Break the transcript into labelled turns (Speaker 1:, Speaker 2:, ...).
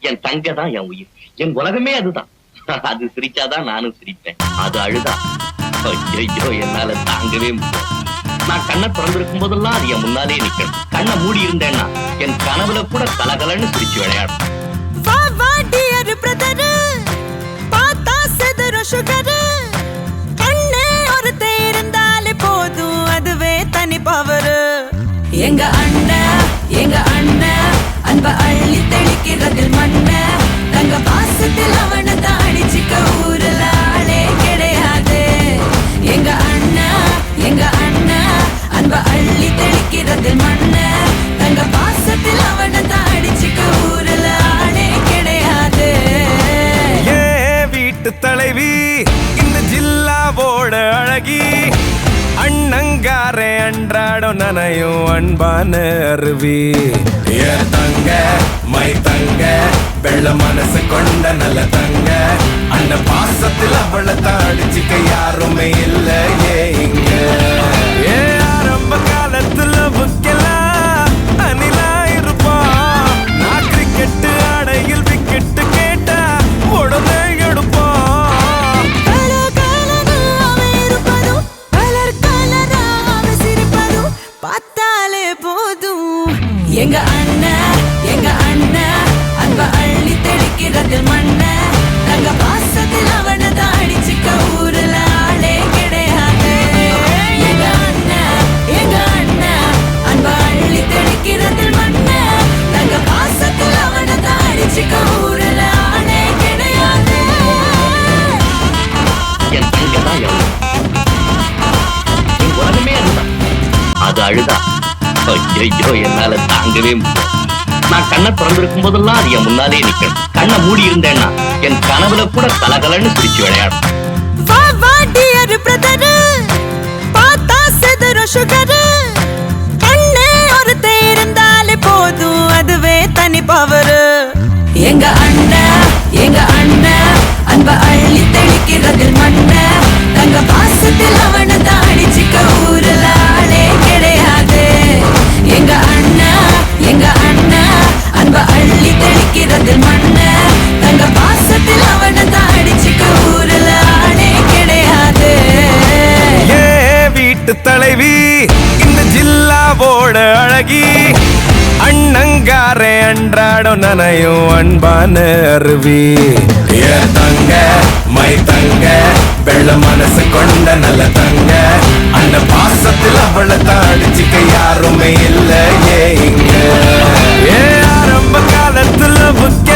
Speaker 1: என் தங்க தான் என் உயிர், என் உலகமே அதுதான். அது சிரிச்சாதான் நானும் சிரிப்பேன், அது அழுதா ஐயோ என்னால தாங்கவே முடியாது. நான் கண்ணை திறந்திருக்கும் போதெல்லாம் அது என் முன்னாலே நிக்கணும். கண்ணை மூடி இருந்தேன்னா என் கனவுல கூட கலகலன்னு சிரிச்சு விளையாடும்.
Speaker 2: எங்க அண்ணன் அன்ப அள்ளி தெளிக்கிறதில் மண்ண தங்க பாசத்தில் அவனை தாடிச்சிக்க ஊரல ஆளே கிடையாது. எங்க அண்ணன் அன்ப அள்ளி தெளிக்கிறதில் மண்ண தங்க பாசத்தில் அவனை தாடிச்சிக்க ஊரல ஆளே கிடையாது.
Speaker 3: ஏ வீட்டு தலைவி இந்த ஜில்லாவோட அழகி, அண்ணங்காரே அன்றாடம் நனையும் அன்பான அருவி. ஏ தங்க மை தங்க வெள்ள மனசு கொண்ட நல்ல தங்க, அந்த பாசத்தில் அவளை தாடிச்சிக்க யாருமே இல்ல ஏ இங்க. ஏ ஆரம்ப காலத்துல புக்கெல்லாம் அணிலா இருப்போம், நான் கிரிக்கெட்டு ஆடையில் விக்கெட்டு கேட்டா உடனே எடுப்போம்.
Speaker 2: எங்க அண்ணன் அன்ப அள்ளி தெளிக்கிறதில் மண்ண தங்க பாசத்தில் அவனை தாடிச்சிக்க ஊரல ஆளே கிடையாது. எங்க அண்ணன் அன்ப அள்ளி தெளிக்கிறதில் மண்ண தங்க பாசத்தில் அவனை தாடிச்சிக்க ஊரல ஆளே கிடையாது.
Speaker 1: என் தங்க தான் என் உலகமே அதுதான், அது அழுதா ஐயோ என்னால தாங்கவே முடியாது. நான் கண்ணை திறந்திருக்கும் போதெல்லாம் அது என் முன்னாலே நிக்கணும். கண்ணை மூடி இருந்தேன்னா என் கனவுல கூட கலகலன்னு சிரிச்சு விளையாடும்.
Speaker 2: அதுவே தனி பவரு. எங்க அண்ணன் அன்ப அள்ளி தெளிக்கிறதில் மண்ண தங்க பாசத்தில் அவனை தாடிச்சிக்க ஊரல ஆளே கிடையாது. எங்க அண்ணன் அன்ப அள்ளி தெளிக்கிறதில் மண்ண தங்க பாசத்தில் அவனை தாடிச்சிக்க ஊரல ஆளே கிடையாது.
Speaker 3: ஏ வீட்டு தலைவி இந்த ஜில்லாவோட அழகி, அண்ணங்காரே அன்றாடம் நனையும் அன்பான அருவி. ஏ தங்க மை தங்க வெள்ள மனசு கொண்ட நல்ல தங்க, அந்த பாசத்தில் அவளை தாடிச்சிக்க யாருமே இல்ல ஏ இங்க. ஏ ஆரம்ப காலத்துல புக்க